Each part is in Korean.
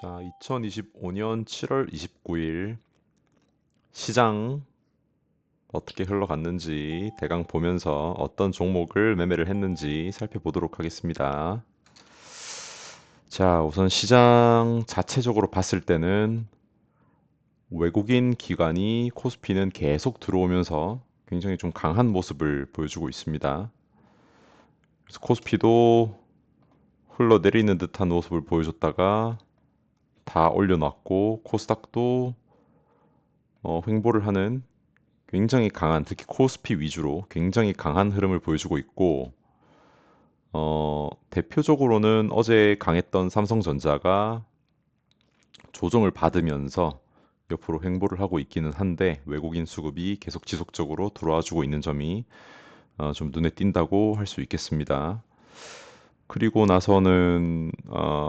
자, 2025년 7월 29일 시장 어떻게 흘러갔는지 대강 보면서 어떤 종목을 매매를 했는지 살펴보도록 하겠습니다. 자, 우선 시장 자체적으로 봤을 때는 외국인 기관이 코스피는 계속 들어오면서 굉장히 좀 강한 모습을 보여주고 있습니다. 그래서 코스피도 흘러내리는 듯한 모습을 보여줬다가 다 올려놨고 코스닥도 횡보를 하는 굉장히 강한, 특히 코스피 위주로 굉장히 강한 흐름을 보여주고 있고, 대표적으로는 어제 강했던 삼성전자가 조정을 받으면서 옆으로 횡보를 하고 있기는 한데, 외국인 수급이 계속 지속적으로 들어와 주고 있는 점이 좀 눈에 띈다고 할 수 있겠습니다. 그리고 나서는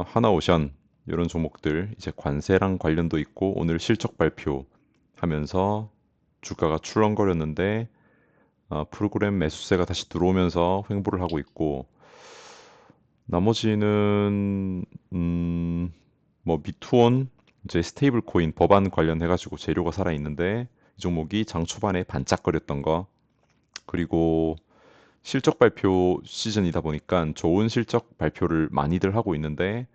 하나오션 이런 종목들 이제 관세랑 관련도 있고 오늘 실적 발표하면서 주가가 출렁거렸는데 프로그램 매수세가 다시 들어오면서 횡보를 하고 있고 나머지는 뭐 미투온 이제 스테이블 코인 법안 관련해 가지고 재료가 살아 있는데 이 종목이 장 초반에 반짝거렸던 거 그리고 실적 발표 시즌이다 보니까 좋은 실적 발표를 많이들 하고 있는데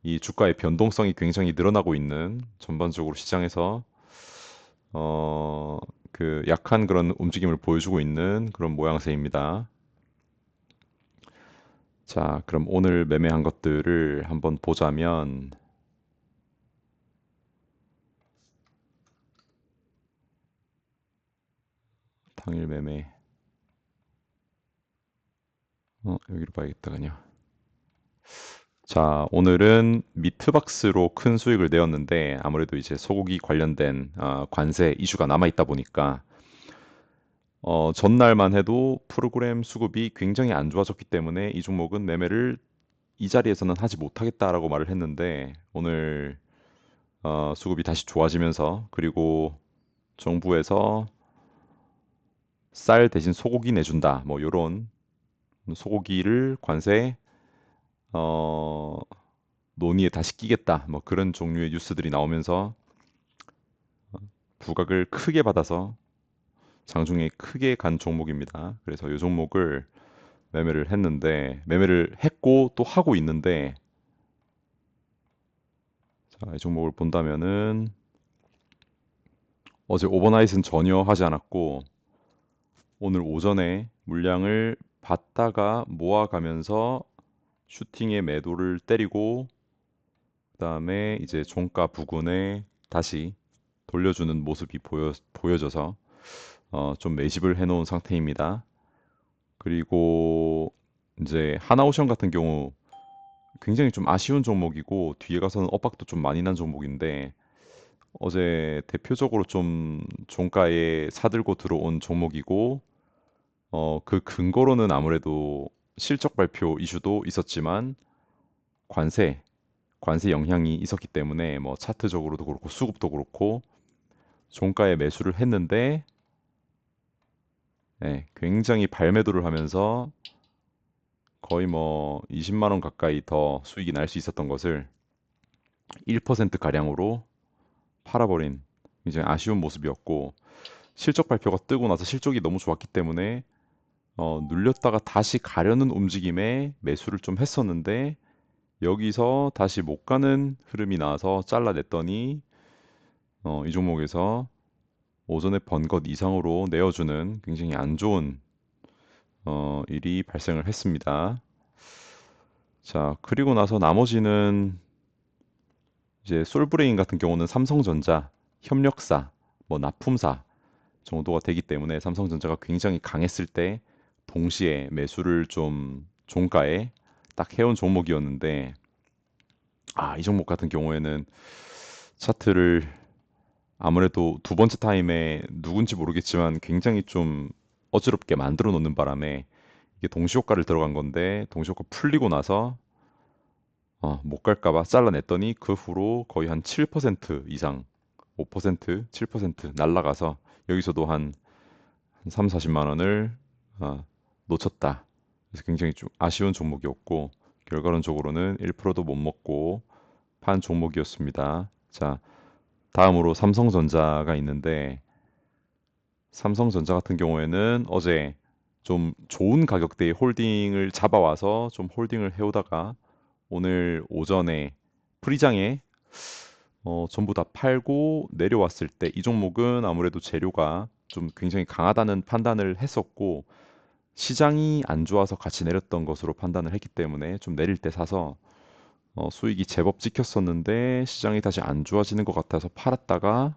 이 주가의 변동성이 굉장히 늘어나고 있는 전반적으로 시장에서 어, 그 약한 그런 움직임을 보여주고 있는 그런 모양새입니다. 자, 그럼 오늘 매매한 것들을 한번 보자면, 당일 매매. 여기로 봐야겠다, 그냥. 자, 오늘은 미트박스로 큰 수익을 내었는데, 아무래도 이제 소고기 관련된 관세 이슈가 남아있다 보니까, 전날만 해도 프로그램 수급이 굉장히 안 좋아졌기 때문에 이 종목은 매매를 이 자리에서는 하지 못하겠다라고 말을 했는데, 오늘 수급이 다시 좋아지면서, 그리고 정부에서 쌀 대신 소고기 내준다. 뭐 요런 소고기를 관세 어, 논의에 다시 끼겠다. 뭐 그런 종류의 뉴스들이 나오면서 부각을 크게 받아서 장중에 크게 간 종목입니다. 그래서 이 종목을 매매를 했는데 매매를 했고 또 하고 있는데 자, 이 종목을 본다면은 어제 오버나잇은 전혀 하지 않았고 오늘 오전에 물량을 받다가 모아가면서 슈팅의 매도를 때리고 그다음에 이제 종가 부근에 다시 돌려주는 모습이 보여져서 좀 매집을 해놓은 상태입니다. 그리고 이제 하나오션 같은 경우 굉장히 좀 아쉬운 종목이고 뒤에 가서는 엇박도 좀 많이 난 종목인데 어제 대표적으로 좀 종가에 사들고 들어온 종목이고 그 근거로는 아무래도 실적 발표 이슈도 있었지만 관세 관세 영향이 있었기 때문에 뭐 차트적으로도 그렇고 수급도 그렇고 종가에 매수를 했는데 예, 굉장히 발매도를 하면서 거의 뭐 20만 원 가까이 더 수익이 날 수 있었던 것을 1% 가량으로 팔아버린 굉장히 아쉬운 모습이었고 실적 발표가 뜨고 나서 실적이 너무 좋았기 때문에 눌렸다가 다시 가려는 움직임에 매수를 좀 했었는데 여기서 다시 못 가는 흐름이 나와서 잘라냈더니 이 종목에서 오전에 번 것 이상으로 내어주는 굉장히 안 좋은 일이 발생을 했습니다. 자, 그리고 나서 나머지는 이제 솔브레인 같은 경우는 삼성전자, 협력사, 뭐 납품사 정도가 되기 때문에 삼성전자가 굉장히 강했을 때 동시에 매수를 좀 종가에 딱 해온 종목이었는데 이 종목 같은 경우에는 차트를 아무래도 두 번째 타임에 누군지 모르겠지만 굉장히 좀 어지럽게 만들어 놓는 바람에 이게 동시효과를 들어간 건데 동시효과 풀리고 나서 못 갈까봐 잘라냈더니 그 후로 거의 한 7% 이상 5%, 7% 날라가서 여기서도 한 3, 40만 원을 놓쳤다. 그래서 굉장히 좀 아쉬운 종목이었고 결과론적으로는 1%도 못 먹고 판 종목이었습니다. 자, 다음으로 삼성전자가 있는데 삼성전자 같은 경우에는 어제 좀 좋은 가격대의 홀딩을 잡아와서 좀 홀딩을 해오다가 오늘 오전에 프리장에 전부 다 팔고 내려왔을 때 이 종목은 아무래도 재료가 좀 굉장히 강하다는 판단을 했었고 시장이 안 좋아서 같이 내렸던 것으로 판단을 했기 때문에 좀 내릴 때 사서 수익이 제법 찍혔었는데 시장이 다시 안 좋아지는 것 같아서 팔았다가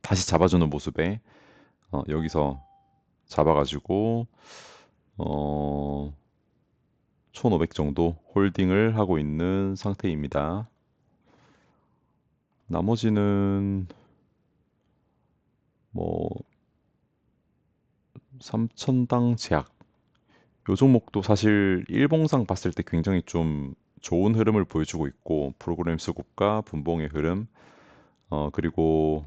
다시 잡아주는 모습에 여기서 잡아가지고 어, 1,500 정도 홀딩을 하고 있는 상태입니다. 나머지는 뭐 3천당 제약 요 종목도 사실 일봉상 봤을 때 굉장히 좀 좋은 흐름을 보여주고 있고 프로그램 수급과 분봉의 흐름 그리고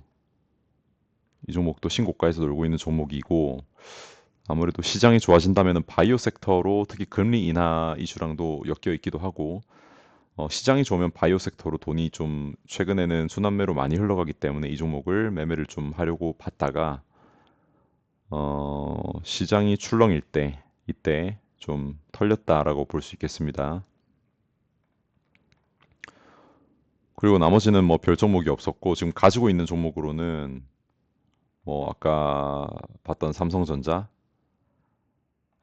이 종목도 신고가에서 놀고 있는 종목이고 아무래도 시장이 좋아진다면 바이오 섹터로 특히 금리 인하 이슈랑도 엮여 있기도 하고 시장이 좋으면 바이오 섹터로 돈이 좀 최근에는 순환매로 많이 흘러가기 때문에 이 종목을 매매를 좀 하려고 봤다가 시장이 출렁일 때 이때 좀 털렸다라고 볼 수 있겠습니다. 그리고 나머지는 뭐 별 종목이 없었고 지금 가지고 있는 종목으로는 뭐 아까 봤던 삼성전자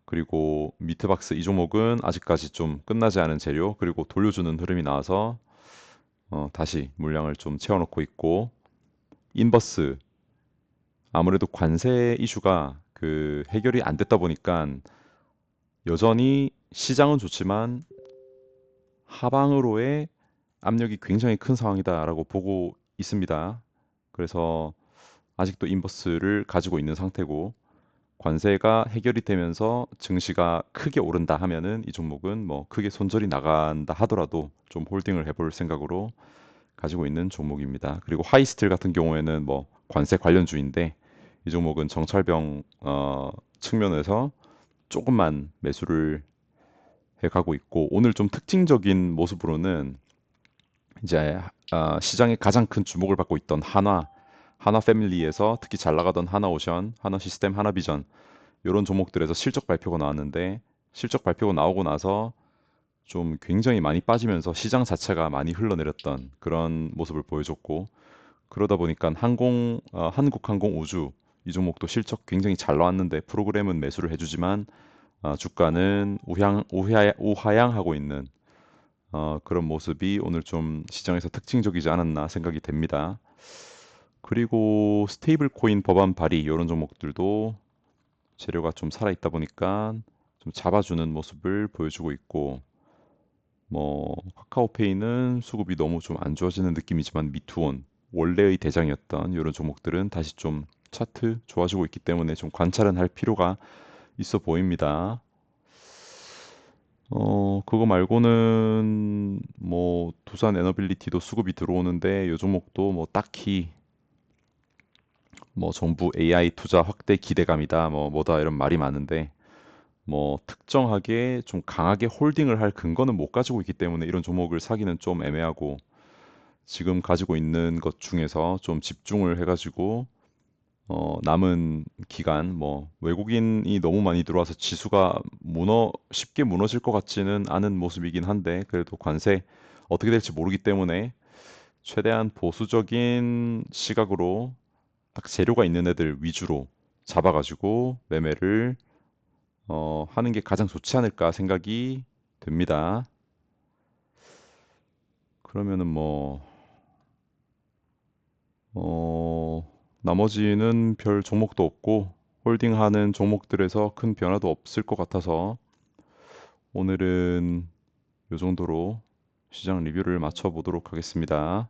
그리고 미트박스 이 종목은 아직까지 좀 끝나지 않은 재료 그리고 돌려주는 흐름이 나와서 다시 물량을 좀 채워놓고 있고 인버스 아무래도 관세 이슈가 그 해결이 안 됐다 보니까 여전히 시장은 좋지만 하방으로의 압력이 굉장히 큰 상황이다라고 보고 있습니다. 그래서 아직도 인버스를 가지고 있는 상태고 관세가 해결이 되면서 증시가 크게 오른다 하면은 이 종목은 뭐 크게 손절이 나간다 하더라도 좀 홀딩을 해볼 생각으로 가지고 있는 종목입니다. 그리고 하이스틸 같은 경우에는 뭐 관세 관련주인데 이 종목은 정찰병 측면에서 조금만 매수를 해가고 있고 오늘 좀 특징적인 모습으로는 이제 시장에 가장 큰 주목을 받고 있던 한화 패밀리에서 특히 잘 나가던 하나오션, 하나시스템, 하나비전 이런 종목들에서 실적 발표가 나왔는데 실적 발표가 나오고 나서 좀 굉장히 많이 빠지면서 시장 자체가 많이 흘러내렸던 그런 모습을 보여줬고 그러다 보니까 한국항공우주 이 종목도 실적 굉장히 잘 나왔는데 프로그램은 매수를 해주지만 주가는 우하향하고 있는 그런 모습이 오늘 좀 시장에서 특징적이지 않았나 생각이 됩니다. 그리고 스테이블 코인 법안 발의 이런 종목들도 재료가 좀 살아있다 보니까 좀 잡아주는 모습을 보여주고 있고 뭐 카카오페이는 수급이 너무 좀 안 좋아지는 느낌이지만 미투온 원래의 대장이었던 이런 종목들은 다시 좀 차트 좋아지고 있기 때문에 좀 관찰은 할 필요가 있어 보입니다. 그거 말고는 뭐 두산 에너빌리티도 수급이 들어오는데 요 종목도 뭐 딱히 뭐 정부 AI 투자 확대 기대감이다 뭐 뭐다 이런 말이 많은데 뭐 특정하게 좀 강하게 홀딩을 할 근거는 못 가지고 있기 때문에 이런 종목을 사기는 좀 애매하고 지금 가지고 있는 것 중에서 좀 집중을 해가지고 남은 기간 뭐 외국인이 너무 많이 들어와서 지수가 쉽게 무너질 것 같지는 않은 모습이긴 한데 그래도 관세 어떻게 될지 모르기 때문에 최대한 보수적인 시각으로 딱 재료가 있는 애들 위주로 잡아가지고 매매를 하는 게 가장 좋지 않을까 생각이 됩니다. 그러면은 뭐 나머지는 별 종목도 없고 홀딩하는 종목들에서 큰 변화도 없을 것 같아서 오늘은 이 정도로 시장 리뷰를 마쳐 보도록 하겠습니다.